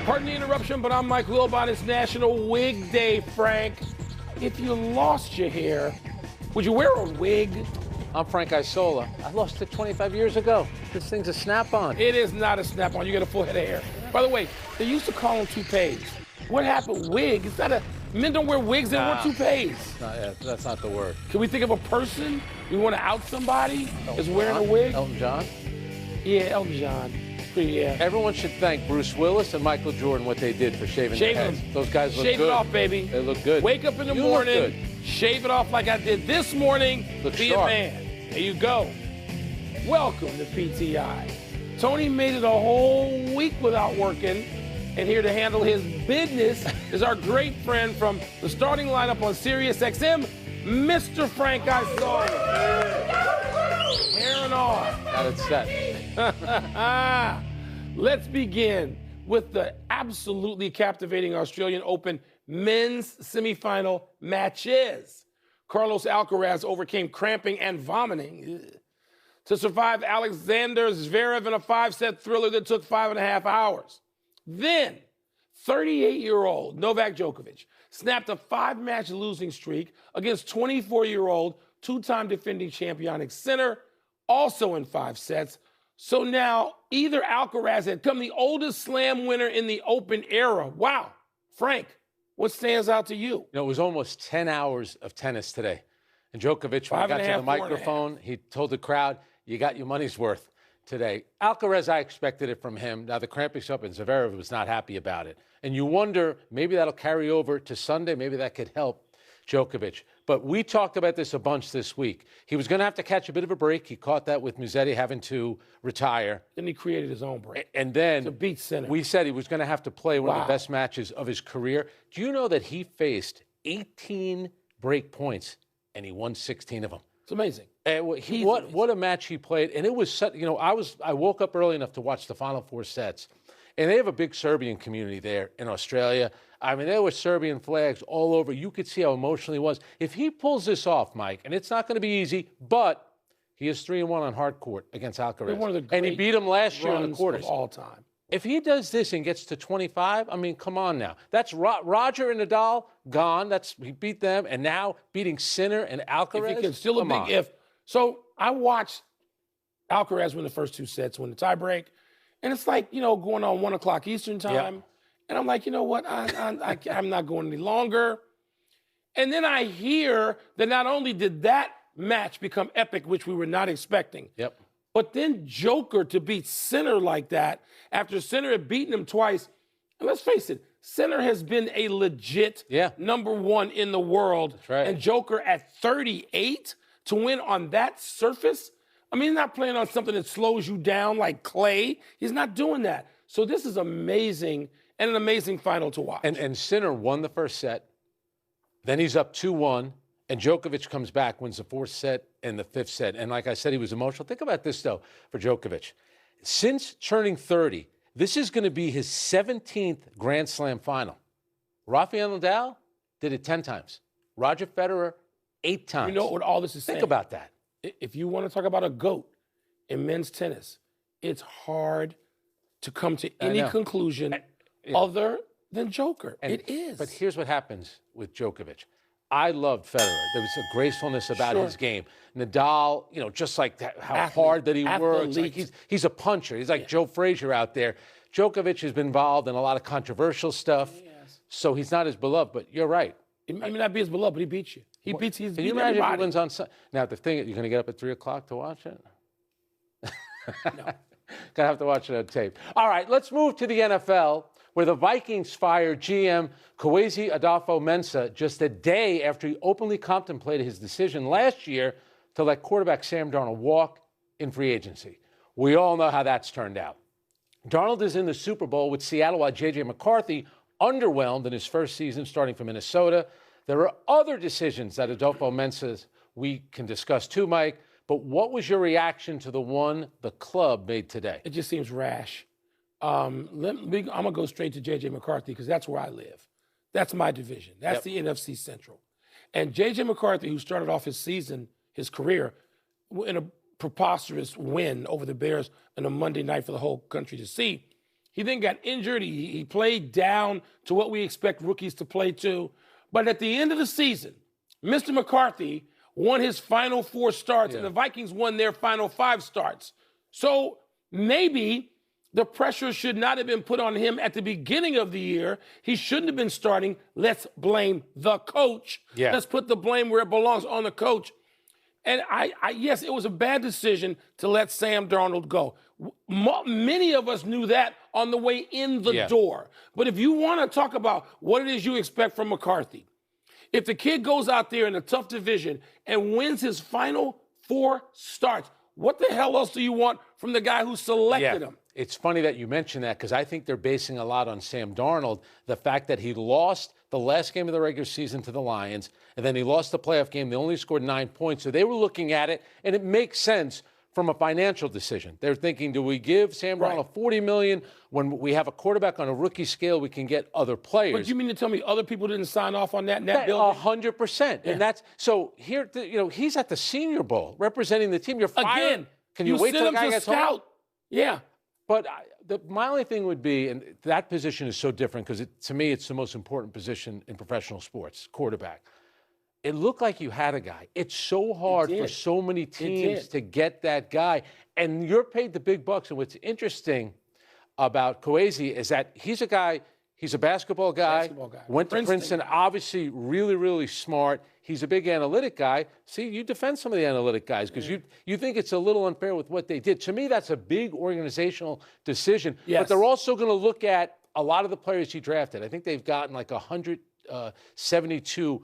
Pardon the interruption, but I'm Mike Wilbon. It's National Wig Day, Frank. If you lost your hair, would you wear a wig? I'm Frank Isola. I lost it 25 years ago. This thing's a snap-on. It is not a snap-on. You got a full head of hair. By the way, they used to call them toupees. What happened? Wig? It's not a... Men don't wear wigs, they wear toupees. That's not the word. Can we think of a person we want to out somebody as wearing a wig? Elton John? Yeah, Elton John. Yeah. Everyone should thank Bruce Willis and Michael Jordan what they did for shaving their heads. Those guys look good. Shave it off, baby. They look good. Wake up in the morning, shave it off like I did this morning. Be a man. There you go. Welcome to PTI. Tony made it a whole week without working, and here to handle his business is our great friend from the starting lineup on Sirius XM, Mr. Frank Isola. Hair and all. Got it set. Let's begin with the absolutely captivating Australian Open men's semifinal matches. Carlos Alcaraz overcame cramping and vomiting to survive Alexander Zverev in a 5-set thriller that took 5.5 hours. Then, 38-year-old Novak Djokovic snapped a 5-match losing streak against 24-year-old two-time defending champion Jannik Sinner, also in 5 sets. So now, either Alcaraz had become the oldest slam winner in the Open era. Wow. Frank, what stands out to you? It was almost 10 hours of tennis today. And Djokovic, when he got to the microphone, he told the crowd, you got your money's worth today. Alcaraz, I expected it from him. Now, the cramping's up, and Zverev was not happy about it. And you wonder, maybe that'll carry over to Sunday. Maybe that could help Djokovic. But we talked about this a bunch this week. He was going to have to catch a bit of a break. He caught that with Musetti having to retire. Then he created his own break. And then to beat Sinner. We said he was going to have to play one of the best matches of his career. Do you know that he faced 18 break points and he won 16 of them? It's amazing. What a match he played. And it was, I woke up early enough to watch the final 4 sets. And they have a big Serbian community there in Australia. I mean, there were Serbian flags all over. You could see how emotional he was. If he pulls this off, Mike, and it's not going to be easy, but he is 3-1 on hard court against Alcaraz. One of the great and he beat him last year in the quarters. Of all time. If he does this and gets to 25, I mean, come on now. That's Roger and Nadal gone. He beat them, and now beating Sinner and Alcaraz. If he can, still a big if. So I watched Alcaraz win the first 2 sets, win the tiebreak, and it's like, going on 1 o'clock Eastern time. Yep. And I'm like, you know what? I'm not going any longer. And then I hear that not only did that match become epic, which we were not expecting, but then Joker to beat Sinner like that after Sinner had beaten him twice. And let's face it, Sinner has been a legit number 1 in the world. That's right. And Joker at 38 to win on that surface? I mean, he's not playing on something that slows you down like clay. He's not doing that. So this is amazing. And an amazing final to watch. And Sinner won the first set. Then he's up 2-1. And Djokovic comes back, wins the 4th set and the 5th set. And like I said, he was emotional. Think about this, though, for Djokovic. Since turning 30, this is going to be his 17th Grand Slam final. Rafael Nadal did it 10 times. Roger Federer, 8 times. You know what all this is saying? Think about that. If you want to talk about a GOAT in men's tennis, it's hard to come to any conclusion other than Joker. It is. But here's what happens with Djokovic. I loved Federer. There was a gracefulness about his game. Nadal, just like how hard that he works. Like he's a puncher. He's like Joe Frazier out there. Djokovic has been involved in a lot of controversial stuff, so he's not as beloved. But you're right. He may not be as beloved, but he beats you. He beats. Can you imagine if he wins on Sunday? Now the thing, you're going to get up at 3 o'clock to watch it? No. Gonna have to watch it on tape. All right, let's move to the NFL, where the Vikings fired GM Kwesi Adolfo-Mensah just a day after he openly contemplated his decision last year to let quarterback Sam Darnold walk in free agency. We all know how that's turned out. Darnold is in the Super Bowl with Seattle while J.J. McCarthy underwhelmed in his first season starting for Minnesota. There are other decisions that Adolfo-Mensah we can discuss too, Mike. But what was your reaction to the one the club made today? It just seems rash. I'm going to go straight to J.J. McCarthy because that's where I live. That's my division. That's the NFC Central. And J.J. McCarthy, who started off his season, his career, in a preposterous win over the Bears on a Monday night for the whole country to see, He then got injured. He played down to what we expect rookies to play to. But at the end of the season, Mr. McCarthy won his final 4 starts, and the Vikings won their final 5 starts. So maybe the pressure should not have been put on him at the beginning of the year. He shouldn't have been starting. Let's blame the coach. Yeah. Let's put the blame where it belongs, on the coach. And yes, it was a bad decision to let Sam Darnold go. Many of us knew that on the way in the door. But if you want to talk about what it is you expect from McCarthy, if the kid goes out there in a tough division and wins his final 4 starts, what the hell else do you want from the guy who selected him? It's funny that you mention that, because I think they're basing a lot on Sam Darnold, the fact that he lost the last game of the regular season to the Lions, and then he lost the playoff game. They only scored 9 points. So they were looking at it, and it makes sense from a financial decision. They're thinking, do we give Sam Darnold $40 million when we have a quarterback on a rookie scale? We can get other players. But you mean to tell me other people didn't sign off on that building? 100%. And that's so here. He's at the Senior Bowl representing the team. You're fired. Again, Can you wait till the guy gets home? Yeah. But my only thing would be, and that position is so different because to me, it's the most important position in professional sports, quarterback. It looked like you had a guy. It's so hard for so many teams to get that guy. And you're paid the big bucks. And what's interesting about Kwesi is that he's a guy, he's a basketball guy. Went to Princeton, obviously really, really smart. He's a big analytic guy. See, you defend some of the analytic guys because you think it's a little unfair with what they did. To me, that's a big organizational decision. But they're also going to look at a lot of the players he drafted. I think they've gotten like 172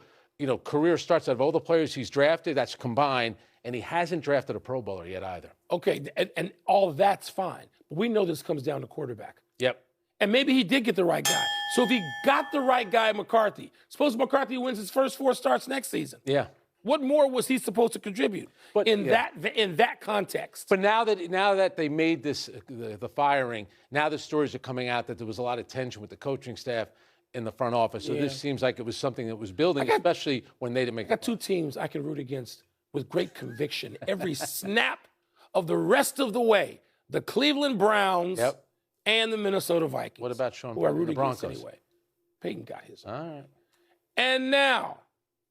career starts out of all the players he's drafted. That's combined. And he hasn't drafted a Pro Bowler yet either. Okay, and all that's fine. But we know this comes down to quarterback. Yep. And maybe he did get the right guy. So if he got the right guy, McCarthy, suppose McCarthy wins his first 4 starts next season. Yeah. What more was he supposed to contribute in that context? But now that they made this the firing, now the stories are coming out that there was a lot of tension with the coaching staff in the front office. So this seems like it was something that was building, especially when they didn't make. I got 2 teams I can root against with great conviction every snap of the rest of the way: the Cleveland Browns. And the Minnesota Vikings. What about Sean who I root the against Broncos? Anyway. Peyton got his. All right. And now,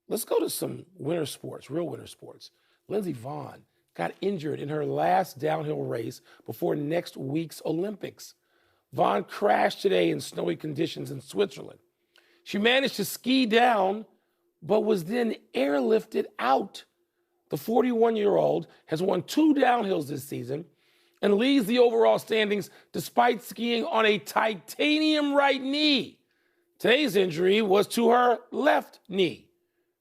let's go to some winter sports, real winter sports. Lindsey Vonn got injured in her last downhill race before next week's Olympics. Vonn crashed today in snowy conditions in Switzerland. She managed to ski down, but was then airlifted out. The 41-year-old has won 2 downhills this season and leads the overall standings despite skiing on a titanium right knee. Today's injury was to her left knee.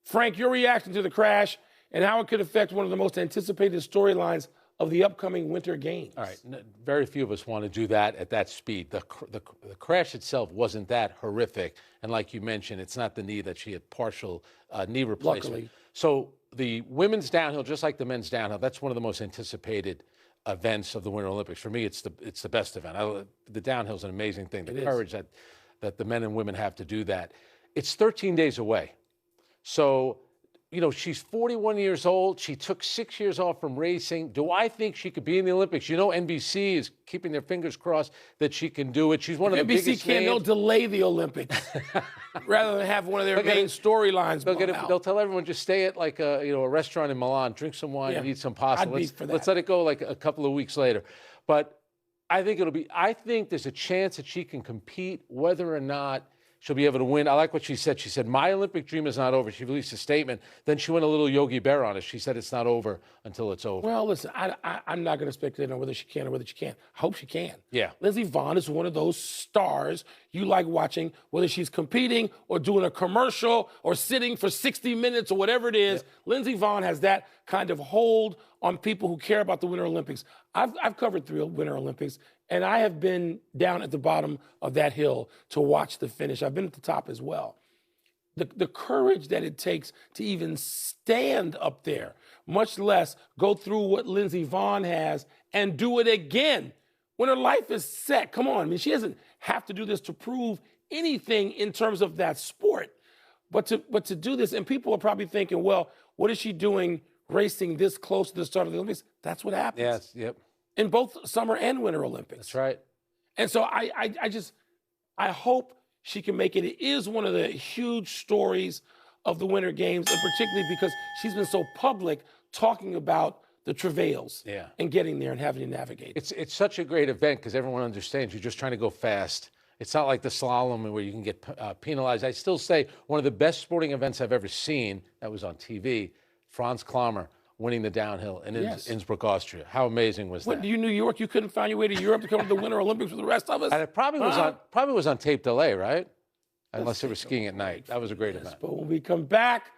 Frank, your reaction to the crash and how it could affect one of the most anticipated storylines of the upcoming Winter Games. All right. Very few of us want to do that at that speed. The crash itself wasn't that horrific. And like you mentioned, it's not the knee that she had partial knee replacement. Luckily. So the women's downhill, just like the men's downhill, that's one of the most anticipated events of the Winter Olympics. For me, it's the best event. The downhill is an amazing thing. The courage that the men and women have to do that. It's 13 days away. So, she's 41 years old. She took 6 years off from racing. Do I think she could be in the Olympics? NBC is keeping their fingers crossed that she can do it. She's one of the biggest names. NBC can't, they'll delay the Olympics rather than have one of their main storylines. They'll tell everyone just stay at like a restaurant in Milan, drink some wine, and eat some pasta. Let's let it go like a couple of weeks later. But I think there's a chance that she can compete, whether or not she'll be able to win. I like what she said. She said, my Olympic dream is not over. She released a statement. Then she went a little Yogi Bear on it. She said it's not over until it's over. Well, listen, I'm not going to speculate on whether she can or whether she can't. I hope she can. Yeah. Lindsey Vonn is one of those stars you like watching, whether she's competing or doing a commercial or sitting for 60 minutes or whatever it is. Yep. Lindsey Vonn has that kind of hold on people who care about the Winter Olympics. I've covered 3 Winter Olympics, and I have been down at the bottom of that hill to watch the finish. I've been at the top as well. The courage that it takes to even stand up there, much less go through what Lindsey Vonn has and do it again when her life is set. Come on, she doesn't have to do this to prove anything in terms of that sport. But to do this, and people are probably thinking, well, what is she doing racing this close to the start of the Olympics? That's what happens. Yes, yep. In both Summer and Winter Olympics. That's right. And so I hope she can make it. It is one of the huge stories of the Winter Games, and particularly because she's been so public talking about the travails and getting there and having to navigate. It's such a great event because everyone understands you're just trying to go fast. It's not like the slalom where you can get penalized. I still say one of the best sporting events I've ever seen, that was on TV, Franz Klammer winning the downhill in Innsbruck, Austria. How amazing was that? What, you New York, you couldn't find your way to Europe to come to the Winter Olympics with the rest of us? And it probably was on tape delay, right? Unless they were skiing at night. That was a great event. But when we come back,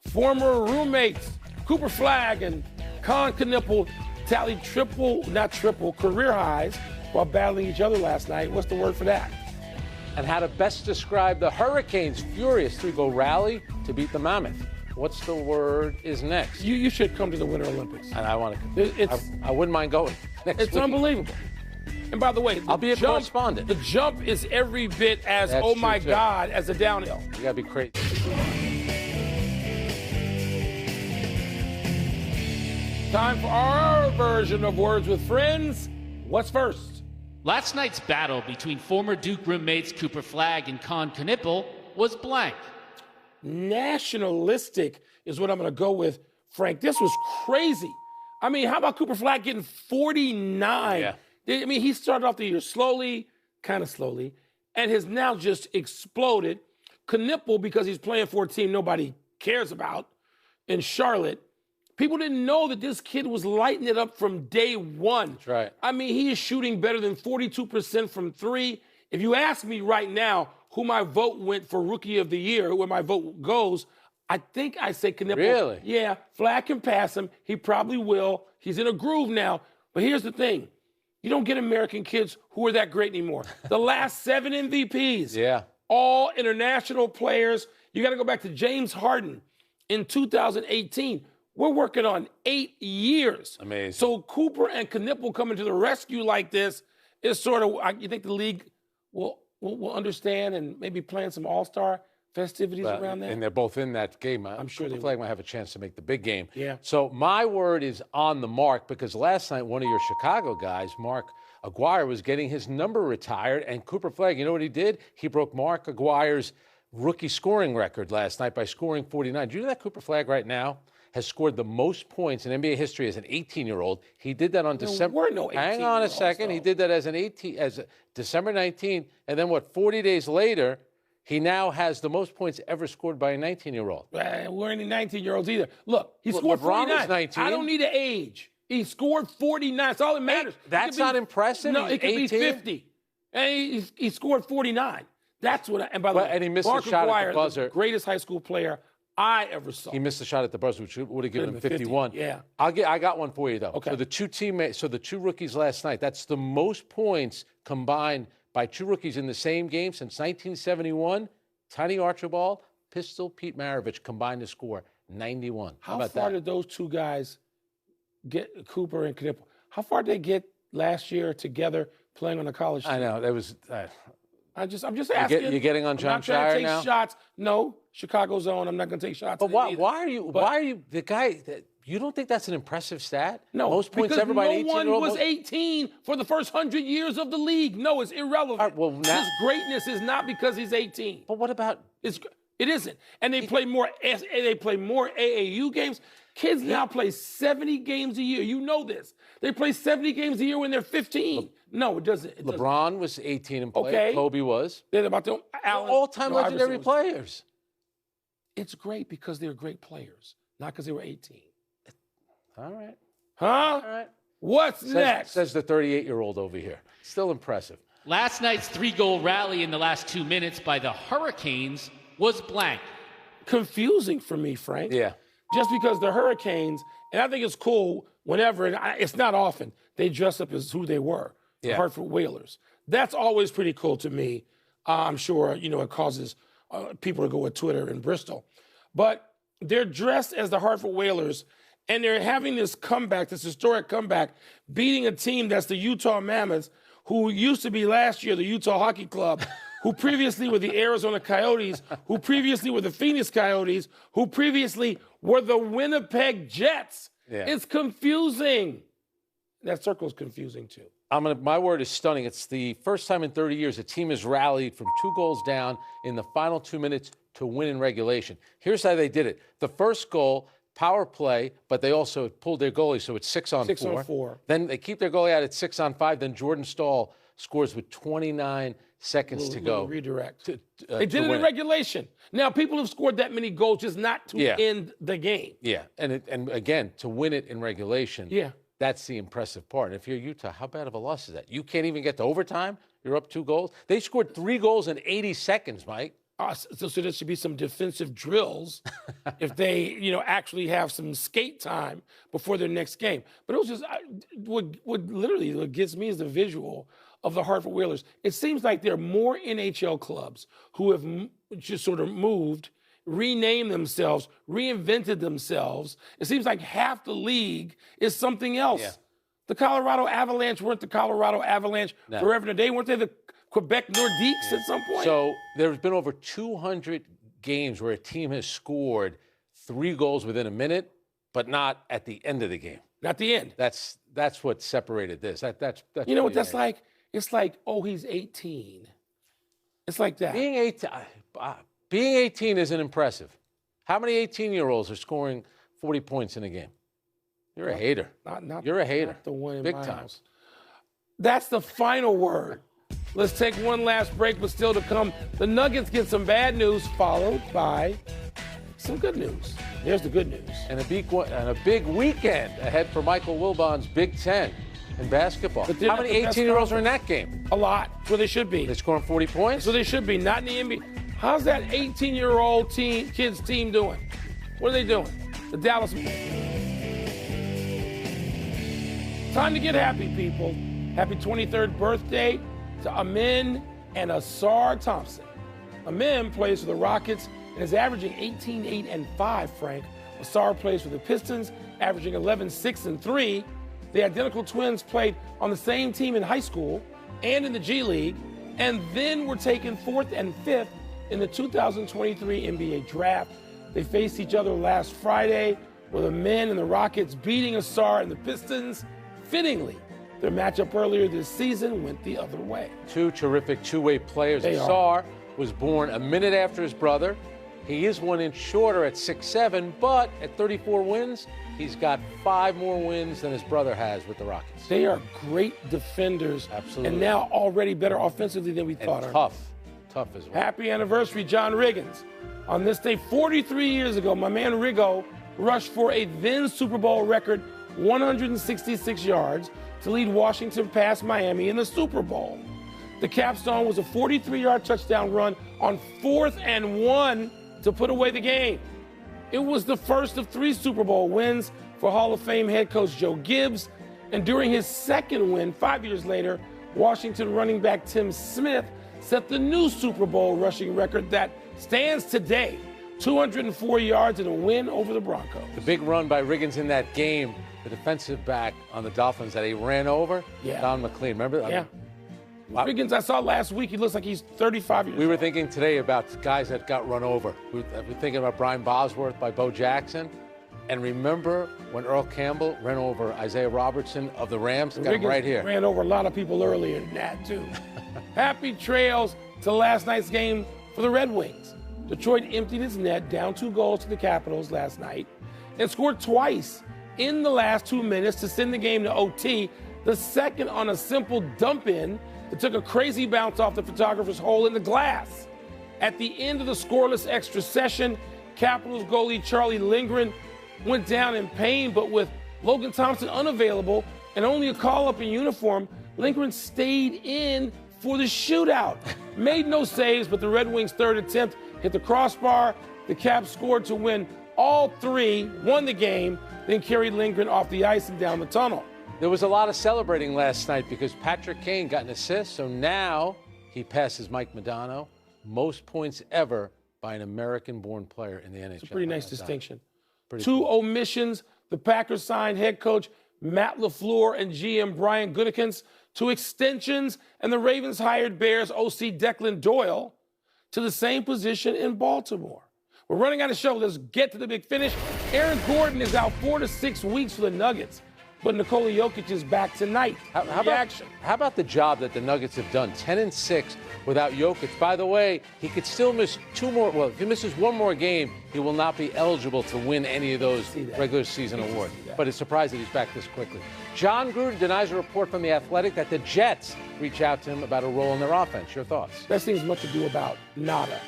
former roommates Cooper Flagg and Con Knippel tallied career highs while battling each other last night. What's the word for that? And how to best describe the Hurricanes' furious 3-goal rally to beat the Mammoth. What's the word is next? You should come to the Winter Olympics. And I want to. I wouldn't mind going next week. It's unbelievable. And by the way, I'll be a correspondent. The jump is every bit as, oh my God, as the downhill. You gotta be crazy. Time for our version of Words with Friends. What's first? Last night's battle between former Duke roommates Cooper Flagg and Con Knippel was blank. Nationalistic is what I'm going to go with, Frank. This was crazy. I mean, how about Cooper Flagg getting 49? Yeah. I mean, he started off the year slowly, kind of slowly, and has now just exploded. Knippel, because he's playing for a team nobody cares about in Charlotte, people didn't know that this kid was lighting it up from day one. That's right. I mean, he is shooting better than 42% from three. If you ask me right now who my vote went for Rookie of the Year, where my vote goes, I think I say Knippel. Really? Yeah, Flagg can pass him. He probably will. He's in a groove now. But here's the thing. You don't get American kids who are that great anymore. The last 7 MVPs, all international players. You got to go back to James Harden in 2018. We're working on 8 years. Amazing. So Cooper and Knippel coming to the rescue like this is sort of, you think the league will understand and maybe plan some all-star festivities around that? And they're both in that game. I'm sure Cooper Flagg might have a chance to make the big game. Yeah. So my word is on the mark because last night one of your Chicago guys, Mark Aguirre, was getting his number retired. And Cooper Flagg, you know what he did? He broke Mark Aguirre's rookie scoring record last night by scoring 49. Do you know that Cooper Flagg right now has scored the most points in NBA history as an 18-year-old. He did that on December. We're no 18 Hang on a second. He did that as December 19, and then 40 days later, he now has the most points ever scored by a 19-year-old. We're any 19-year-olds either. Look, he scored LeBron 49. was 19. I don't need an age. He scored 49. That's all that matters. That's not impressive. No, He's it could 18. be 50. And he scored 49. That's what. And by the way, and he missed Mark the shot Aguirre, at the buzzer. the greatest high school player I ever saw. He missed the shot at the buzzer, which would have given him 51. Yeah. I got one for you, though. Okay. So the two rookies last night, that's the most points combined by two rookies in the same game since 1971. Tiny Archibald, Pistol Pete Maravich combined to score 91. How about far that? did those two guys get, Cooper and Knippel? How far did they get last year together playing on a college team? I know. That was... I'm just asking. You're getting on John Shire now? I'm not trying to take shots. No, Chicago's own. I'm not going to take shots. But why are you the guy that you don't think that's an impressive stat? No, most points ever by an 18-year-old. No one was 18 for the first 100 years of the league. No, it's irrelevant. Right, well, his greatness is not because he's 18. But what about? It isn't. And they play more. They play more AAU games. Kids now play 70 games a year. You know this. They play 70 games a year when they're 15. No, it doesn't. LeBron was 18 and played. Okay. Kobe was. They're about to all-time legendary players. It's great because they're great players, not because they were 18. All right. Huh? All right. What's next? Says the 38-year-old over here. Still impressive. Last night's 3-goal rally in the last 2 minutes by the Hurricanes was blank. Confusing for me, Frank. Yeah. Just because the Hurricanes, and I think it's cool whenever, and it's not often, they dress up as who they were, the Hartford Whalers. That's always pretty cool to me. I'm sure, it causes people to go with Twitter in Bristol. But they're dressed as the Hartford Whalers, and they're having this comeback, this historic comeback, beating a team that's the Utah Mammoths, who used to be last year the Utah Hockey Club, who previously were the Arizona Coyotes, who previously were the Phoenix Coyotes, who previously were the Winnipeg Jets. Yeah. It's confusing. That circle's confusing, too. My word is stunning. It's the first time in 30 years a team has rallied from 2 goals down in the final 2 minutes to win in regulation. Here's how they did it. The first goal, power play, but they also pulled their goalie, so it's 6 on 4. 6 on 4. Then they keep their goalie out at 6 on 5. Then Jordan Stahl scores with 29 seconds to go. Redirect. They did it in regulation. Now, people have scored that many goals just not to end the game. Yeah, and again, to win it in regulation. Yeah. That's the impressive part. And if you're Utah, how bad of a loss is that? You can't even get to overtime? You're up 2 goals? They scored 3 goals in 80 seconds, Mike. So there should be some defensive drills if they, actually have some skate time before their next game. But it was just what gets me is the visual of the Hartford Whalers. It seems like there are more NHL clubs who have just sort of moved, renamed themselves, reinvented themselves. It seems like half the league is something else. Yeah. The Colorado Avalanche weren't the Colorado Avalanche forever and a day. Weren't they the Quebec Nordiques at some point? So there's been over 200 games where a team has scored 3 goals within a minute, but not at the end of the game. Not the end. That's what separated this. That's you know what that's like? It's like, oh, he's 18. It's like that. Being 18 isn't impressive. How many 18-year-olds are scoring 40 points in a game? You're a hater. You're a hater. Not the one in Big my time. house. That's the final word. Let's take one last break, but still to come, the Nuggets get some bad news followed by some good news. There's the good news. And a big weekend ahead for Michael Wilbon's Big Ten in basketball. How many 18-year-olds are in that game? A lot. That's where they should be. They're scoring 40 points? So they should be, not in the NBA. How's that 18-year-old kids team doing? What are they doing? The Dallas. Time to get happy, people. Happy 23rd birthday to Amin and Asar Thompson. Amin plays for the Rockets and is averaging 18, 8, and 5, Frank. Asar plays for the Pistons, averaging 11, 6, and 3. The identical twins played on the same team in high school and in the G League, and then were taken 4th and 5th in the 2023 NBA draft. They faced each other last Friday, with the men and the Rockets beating Asar and the Pistons. Fittingly, their matchup earlier this season went the other way. 2 terrific two-way players. Asar was born a minute after his brother. He is 1 inch shorter at 6'7", but at 34 wins, he's got 5 more wins than his brother has with the Rockets. They are great defenders. Absolutely. And now already better offensively than we thought. Tough as well. Happy anniversary, John Riggins. On this day, 43 years ago, my man Riggo rushed for a then Super Bowl record 166 yards to lead Washington past Miami in the Super Bowl. The capstone was a 43-yard touchdown run on 4th and 1 to put away the game. It was the first of 3 Super Bowl wins for Hall of Fame head coach Joe Gibbs. And during his second win, 5 years later, Washington running back Tim Smith set the new Super Bowl rushing record that stands today, 204 yards in a win over the Broncos. The big run by Riggins in that game, the defensive back on the Dolphins that he ran over, Don McLean. Remember? Yeah. Riggins, I saw last week, he looks like he's 35 years old. We were thinking today about guys that got run over. We're thinking about Brian Bosworth by Bo Jackson. And remember when Earl Campbell ran over Isaiah Robertson of the Rams? Got him right here. Ran over a lot of people earlier than that, too. Happy trails to last night's game for the Red Wings. Detroit emptied its net, down 2 goals to the Capitals last night, and scored twice in the last 2 minutes to send the game to OT, the second on a simple dump-in that took a crazy bounce off the photographer's hole in the glass. At the end of the scoreless extra session, Capitals goalie Charlie Lindgren went down in pain, but with Logan Thompson unavailable and only a call-up in uniform, Lindgren stayed in for the shootout. Made no saves, but the Red Wings' third attempt hit the crossbar. The Caps scored to win all 3, won the game, then carried Lindgren off the ice and down the tunnel. There was a lot of celebrating last night because Patrick Kane got an assist, so now he passes Mike Modano, most points ever by an American-born player in the NHL. It's a pretty nice distinction. Pretty 2 cool. omissions. The Packers signed head coach Matt LaFleur and GM Brian Gutekunst to extensions, and the Ravens hired Bears OC Declan Doyle to the same position in Baltimore. We're running out of show. Let's get to the big finish. Aaron Gordon is out 4 to 6 weeks for the Nuggets. but Nikola Jokic is back tonight. How about the job that the Nuggets have done? 10-6 without Jokic. By the way, he could still miss 2 more. Well, if he misses 1 more game, he will not be eligible to win any of those regular season awards. But it's surprising that he's back this quickly. John Gruden denies a report from The Athletic that the Jets reach out to him about a role in their offense. Your thoughts? That seems much ado about nada.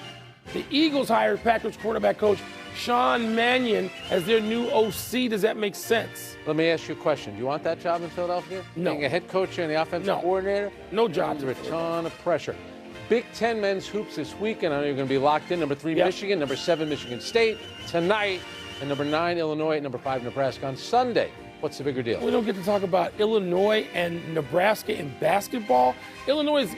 The Eagles hired Packers quarterback coach Sean Mannion as their new OC. Does that make sense? Let me ask you a question. Do you want that job in Philadelphia? No. Being a head coach and the offensive coordinator? No job. Under a ton of pressure. Big Ten men's hoops this weekend. I know you're going to be locked in. Number 3, Michigan. Number 7, Michigan State tonight. And number 9, Illinois. And number 5, Nebraska on Sunday. What's the bigger deal? We don't get to talk about Illinois and Nebraska in basketball. Illinois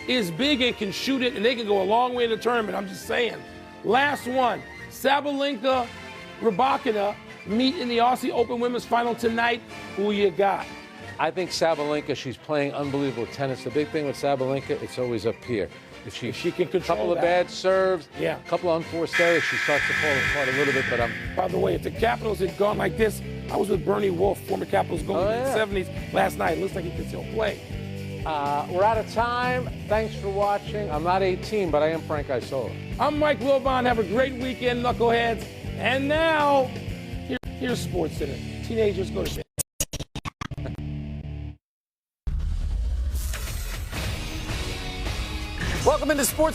is big and can shoot it, and they can go a long way in the tournament. I'm just saying. Last one, Sabalenka, Rybakina meet in the Aussie Open Women's Final tonight. Who you got? I think Sabalenka, she's playing unbelievable tennis. The big thing with Sabalenka, it's always up here. If she can control a couple that. of bad serves, a couple of unforced errors, she starts to fall apart a little bit. But By the way, if the Capitals had gone like this, I was with Bernie Wolf, former Capitals goalie in the 70s, last night. It looks like he can still play. We're out of time. Thanks for watching. I'm not 18, but I am Frank Isola. I'm Mike Wilbon. Have a great weekend, knuckleheads. And now, here's Sports Center. Teenagers go to bed. Welcome into Sports